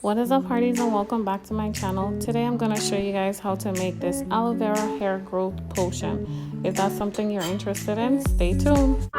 What is up, parties, and welcome back to my channel. Today I'm going to show you guys how to make this aloe vera hair growth potion. If that's something you're interested in, stay tuned.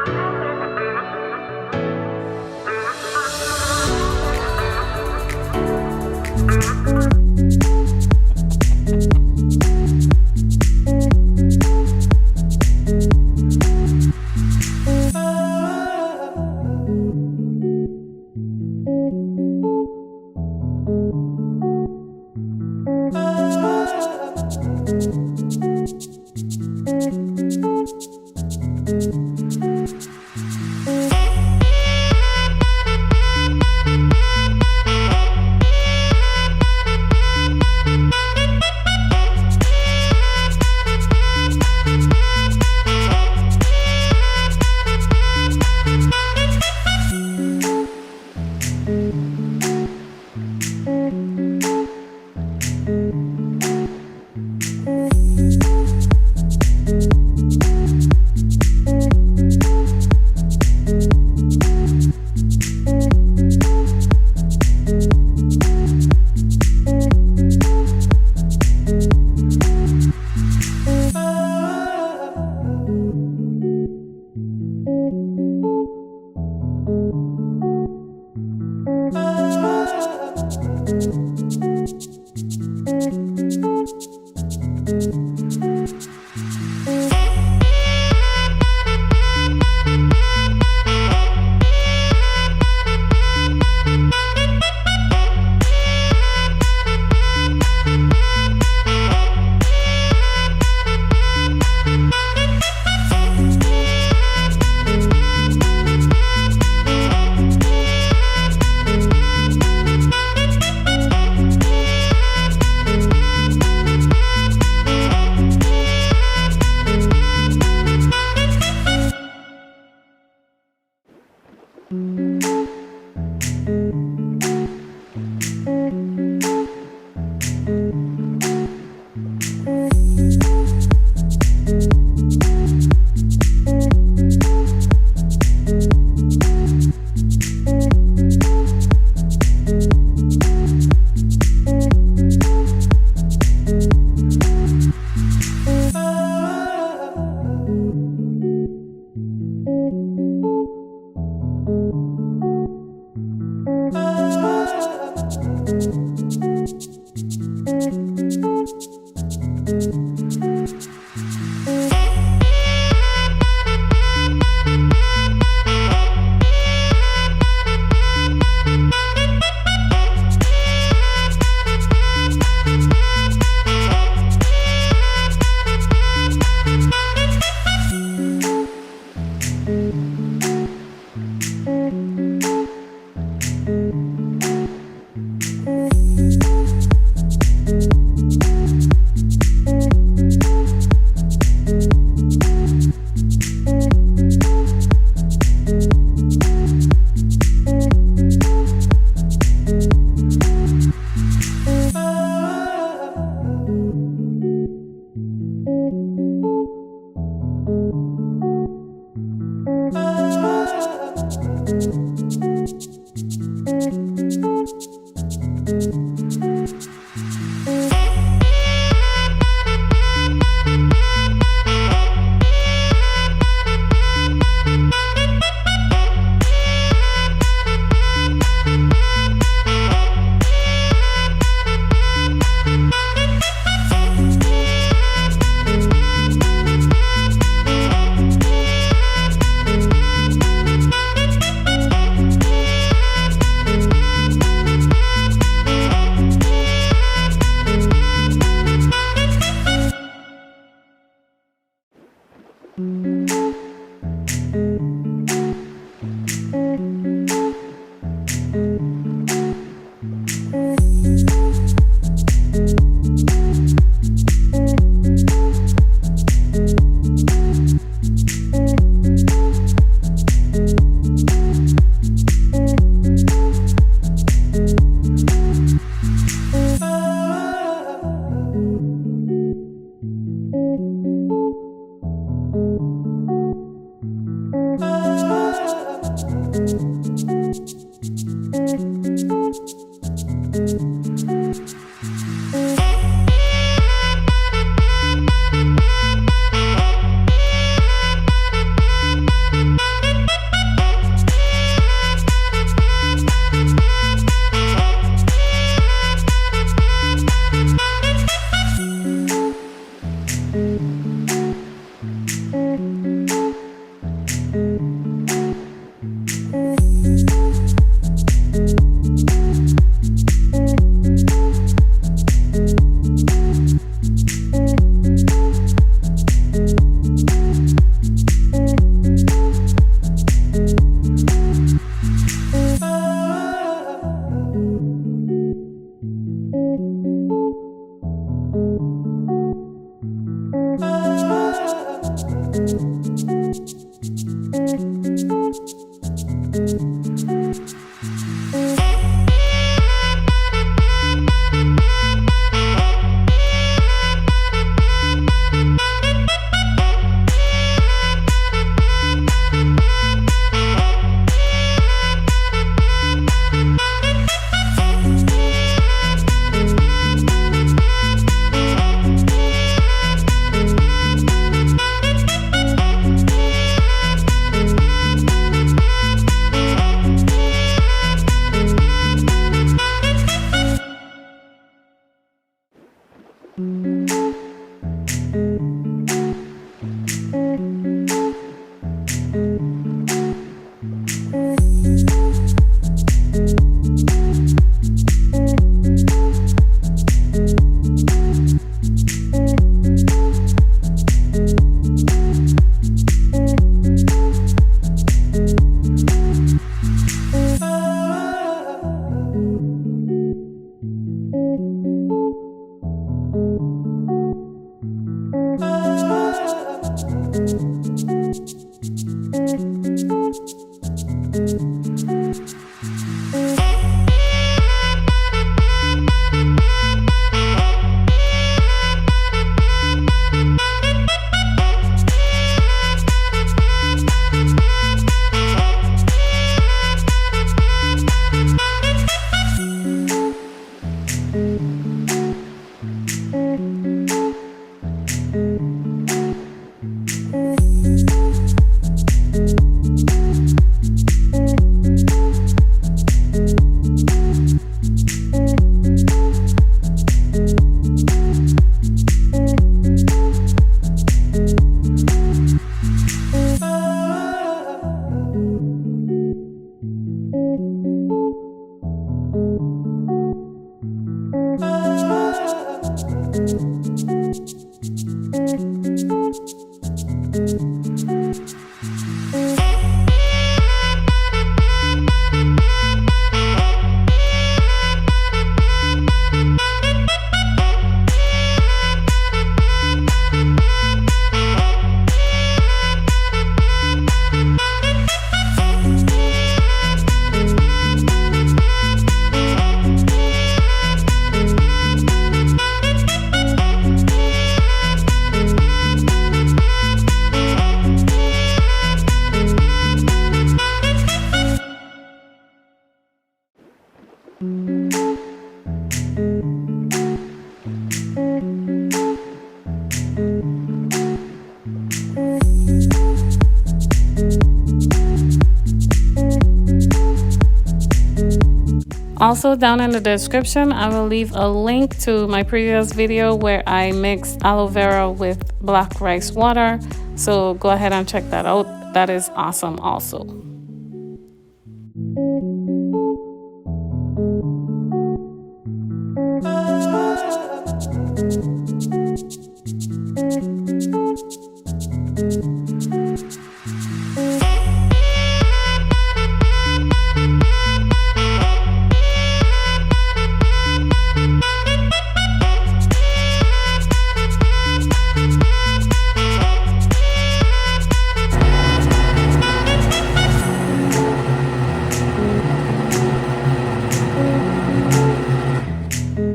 Also, down in the description, I will leave a link to my previous video where I mixed aloe vera with black rice water. So go ahead and check that out. That is awesome also.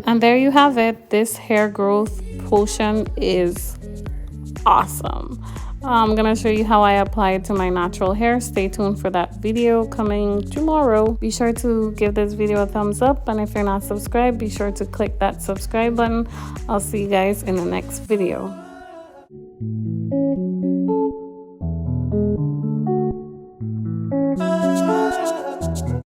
And there you have it. This hair growth potion is awesome. I'm gonna show you how I apply it to my natural hair. Stay tuned for that video coming tomorrow. Be sure to give this video a thumbs up, and if you're not subscribed, be sure to click that subscribe button. I'll see you guys in the next video.